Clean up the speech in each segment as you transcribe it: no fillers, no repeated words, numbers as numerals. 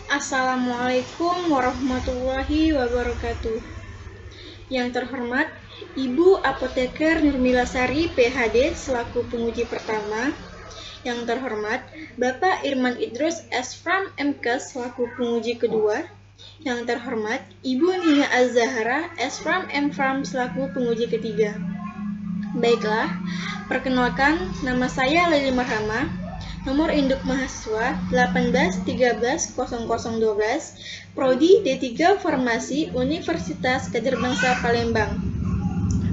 Assalamualaikum warahmatullahi wabarakatuh. Yang terhormat Ibu Apoteker Nurmilasari PhD selaku penguji pertama. Yang terhormat Bapak Irman Idrus S.Fram MKes selaku penguji kedua. Yang terhormat Ibu Nina Az-Zahra S.Fram M.Fram selaku penguji ketiga. Baiklah, perkenalkan nama saya Lili Marhama. Nomor induk mahasiswa 18130012, Prodi D3 Farmasi Universitas Gadjah Bangsa Palembang.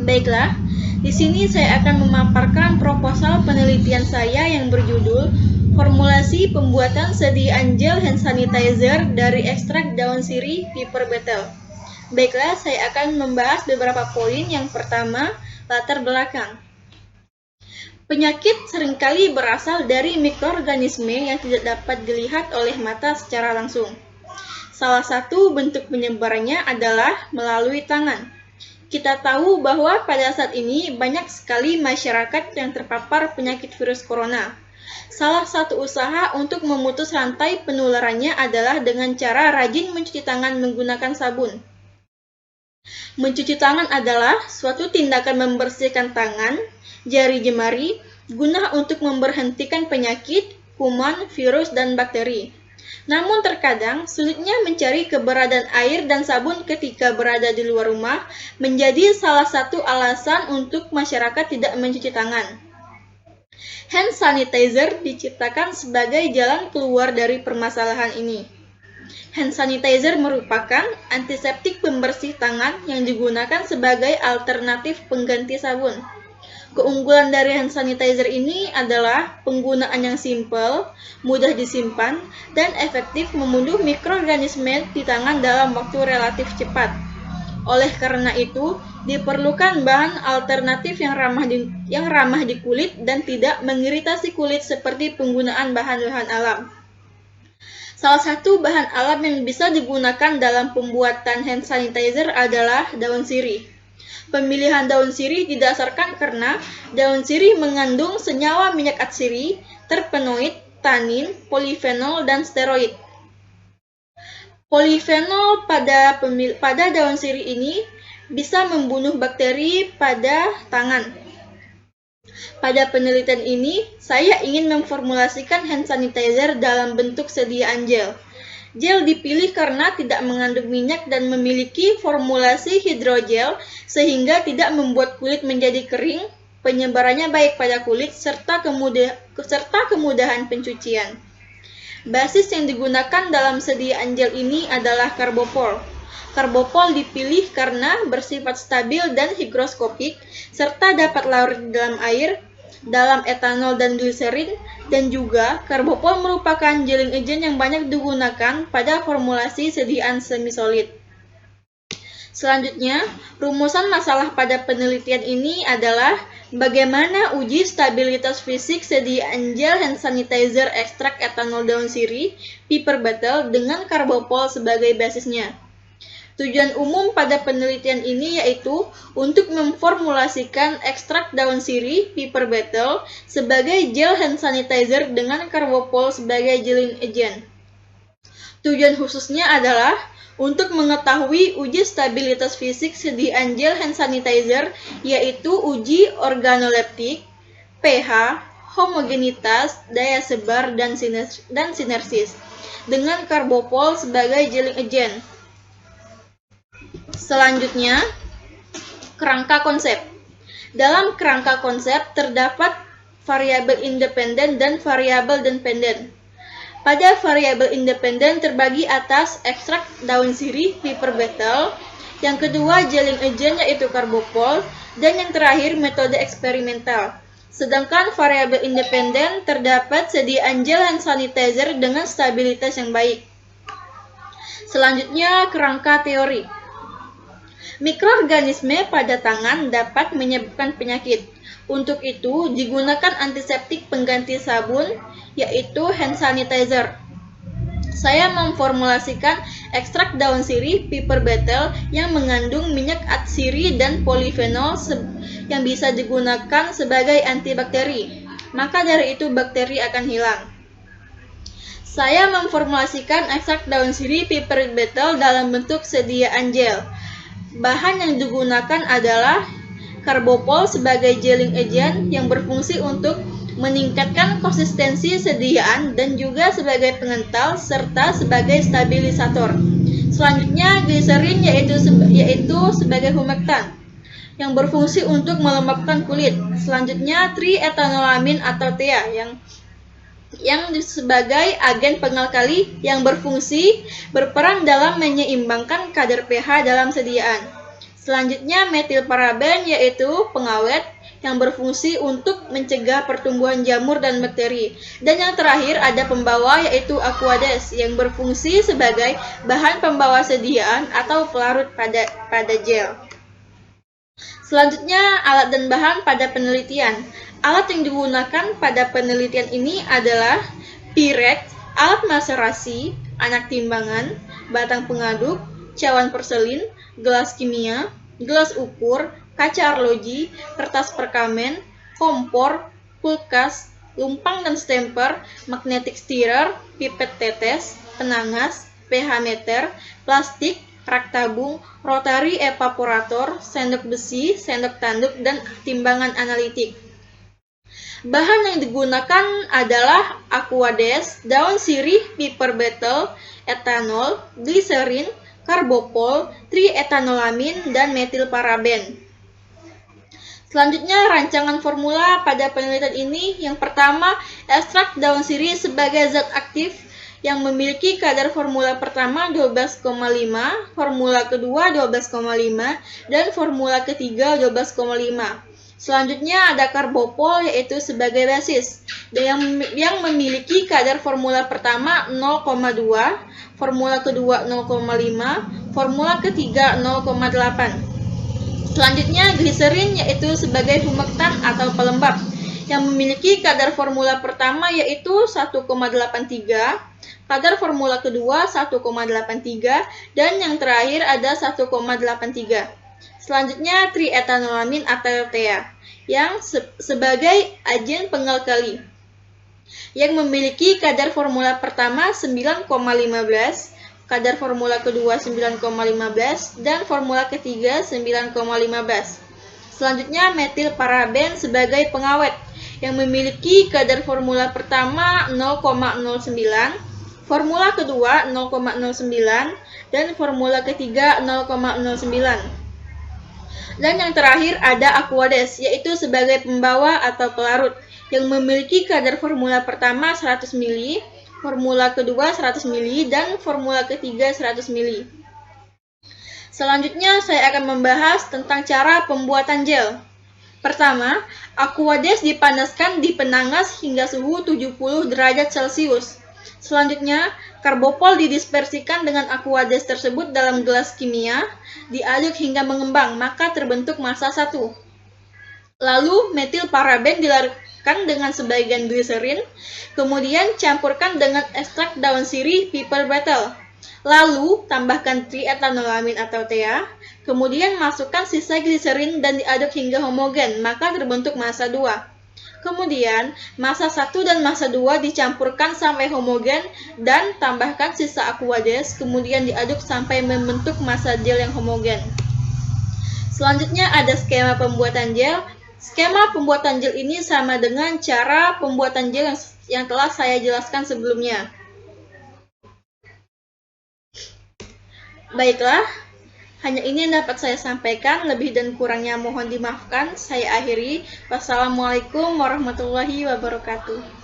Baiklah, di sini saya akan memaparkan proposal penelitian saya yang berjudul Formulasi Pembuatan Sediaan Gel Hand Sanitizer dari Ekstrak Daun Sirih Piper Betel. Baiklah, saya akan membahas beberapa poin. Yang pertama, latar belakang. Penyakit seringkali berasal dari mikroorganisme yang tidak dapat dilihat oleh mata secara langsung. Salah satu bentuk penyebarannya adalah melalui tangan. Kita tahu bahwa pada saat ini banyak sekali masyarakat yang terpapar penyakit virus corona. Salah satu usaha untuk memutus rantai penularannya adalah dengan cara rajin mencuci tangan menggunakan sabun. Mencuci tangan adalah suatu tindakan membersihkan tangan, jari jemari, guna untuk memberhentikan penyakit, kuman, virus, dan bakteri. Namun terkadang sulitnya mencari keberadaan air dan sabun ketika berada di luar rumah menjadi salah satu alasan untuk masyarakat tidak mencuci tangan. Hand sanitizer diciptakan sebagai jalan keluar dari permasalahan ini. Hand sanitizer merupakan antiseptik pembersih tangan yang digunakan sebagai alternatif pengganti sabun. Keunggulan dari hand sanitizer ini adalah penggunaan yang simpel, mudah disimpan, dan efektif membunuh mikroorganisme di tangan dalam waktu relatif cepat. Oleh karena itu, diperlukan bahan alternatif yang ramah di kulit dan tidak mengiritasi kulit seperti penggunaan bahan-bahan alam. Salah satu bahan alam yang bisa digunakan dalam pembuatan hand sanitizer adalah daun sirih. Pemilihan daun sirih didasarkan karena daun sirih mengandung senyawa minyak atsiri, terpenoid, tanin, polifenol, dan steroid. Polifenol pada daun sirih ini bisa membunuh bakteri pada tangan. Pada penelitian ini, saya ingin memformulasikan hand sanitizer dalam bentuk sediaan gel. Gel dipilih karena tidak mengandung minyak dan memiliki formulasi hidrogel sehingga tidak membuat kulit menjadi kering, penyebarannya baik pada kulit, serta kemudahan pencucian. Basis yang digunakan dalam sediaan gel ini adalah karbopol. Karbopol dipilih karena bersifat stabil dan higroskopik, serta dapat larut di dalam air, dalam etanol dan gliserin, dan juga karbopol merupakan gelling agent yang banyak digunakan pada formulasi sediaan semi-solid. Selanjutnya, rumusan masalah pada penelitian ini adalah bagaimana uji stabilitas fisik sediaan gel hand sanitizer ekstrak etanol daun sirih Piper Betel dengan karbopol sebagai basisnya. Tujuan umum pada penelitian ini yaitu untuk memformulasikan ekstrak daun sirih Piper Betel sebagai gel hand sanitizer dengan karbopol sebagai gelling agent. Tujuan khususnya adalah untuk mengetahui uji stabilitas fisik sediaan gel hand sanitizer yaitu uji organoleptik, pH, homogenitas, daya sebar, dan sinersis dengan karbopol sebagai gelling agent. Selanjutnya, kerangka konsep. Dalam kerangka konsep terdapat variabel independen dan variabel dependen. Pada variabel independen terbagi atas ekstrak daun sirih Piper Betel, yang kedua gelling agent yaitu karbopol, dan yang terakhir metode eksperimental. Sedangkan variabel independen terdapat sediaan gel hand sanitizer dengan stabilitas yang baik. Selanjutnya, kerangka teori. Mikroorganisme pada tangan dapat menyebabkan penyakit. Untuk itu, digunakan antiseptik pengganti sabun, yaitu hand sanitizer. Saya memformulasikan ekstrak daun sirih Piper Betel yang mengandung minyak atsiri dan polifenol yang bisa digunakan sebagai antibakteri. Maka dari itu bakteri akan hilang. Saya memformulasikan ekstrak daun sirih piperid betel dalam bentuk sediaan gel. Bahan yang digunakan adalah karbopol sebagai gelling agent yang berfungsi untuk meningkatkan konsistensi sediaan dan juga sebagai pengental serta sebagai stabilisator. Selanjutnya gliserin yaitu sebagai humektan yang berfungsi untuk melembabkan kulit. Selanjutnya triethanolamin atau TEA yang sebagai agen pengalkali yang berperan dalam menyeimbangkan kadar pH dalam sediaan. Selanjutnya metilparaben yaitu pengawet yang berfungsi untuk mencegah pertumbuhan jamur dan bakteri. Dan yang terakhir ada pembawa yaitu aquades yang berfungsi sebagai bahan pembawa sediaan atau pelarut pada gel. Selanjutnya alat dan bahan pada penelitian. Alat yang digunakan pada penelitian ini adalah piret, alat maserasi, anak timbangan, batang pengaduk, cawan porselin, gelas kimia, gelas ukur, kaca arloji, kertas perkamen, kompor, kulkas, lumpang dan stemper, magnetic stirrer, pipet tetes, penangas, pH meter, plastik, rak tabung, rotary evaporator, sendok besi, sendok tanduk, dan timbangan analitik. Bahan yang digunakan adalah aquades, daun sirih, piper betel, etanol, gliserin, karbopol, triethanolamin, dan metilparaben. Selanjutnya rancangan formula pada penelitian ini. Yang pertama, ekstrak daun sirih sebagai zat aktif yang memiliki kadar formula pertama 12,5, formula kedua 12,5, dan formula ketiga 12,5. Selanjutnya ada karbopol yaitu sebagai basis yang memiliki kadar formula pertama 0,2, formula kedua 0,5, formula ketiga 0,8. Selanjutnya gliserin yaitu sebagai humektan atau pelembab yang memiliki kadar formula pertama yaitu 1,83, kadar formula kedua 1,83, dan yang terakhir ada 1,83. Selanjutnya triethanolamin atau TEA yang sebagai agen pengalkali yang memiliki kadar formula pertama 9,15, kadar formula kedua 9,15, dan formula ketiga 9,15. Selanjutnya metilparaben sebagai pengawet yang memiliki kadar formula pertama 0,09, formula kedua 0,09, dan formula ketiga 0,09. Dan yang terakhir ada aquades yaitu sebagai pembawa atau pelarut yang memiliki kadar formula pertama 100 ml, formula kedua 100 ml, dan formula ketiga 100 ml. Selanjutnya saya akan membahas tentang cara pembuatan gel. Pertama, aquades dipanaskan di penangas hingga suhu 70 derajat Celcius. Selanjutnya, karbopol didispersikan dengan aquades tersebut dalam gelas kimia, diaduk hingga mengembang, maka terbentuk massa 1. Lalu, metilparaben dilarutkan dengan sebagian gliserin, kemudian campurkan dengan ekstrak daun sirih piper betel. Lalu, tambahkan triethanolamin atau TEA, kemudian masukkan sisa gliserin dan diaduk hingga homogen, maka terbentuk massa 2. Kemudian, massa 1 dan massa 2 dicampurkan sampai homogen dan tambahkan sisa aquades, kemudian diaduk sampai membentuk massa gel yang homogen. Selanjutnya ada skema pembuatan gel. Skema pembuatan gel ini sama dengan cara pembuatan gel yang telah saya jelaskan sebelumnya. Baiklah, hanya ini yang dapat saya sampaikan, lebih dan kurangnya mohon dimaafkan. Saya akhiri. Wassalamualaikum warahmatullahi wabarakatuh.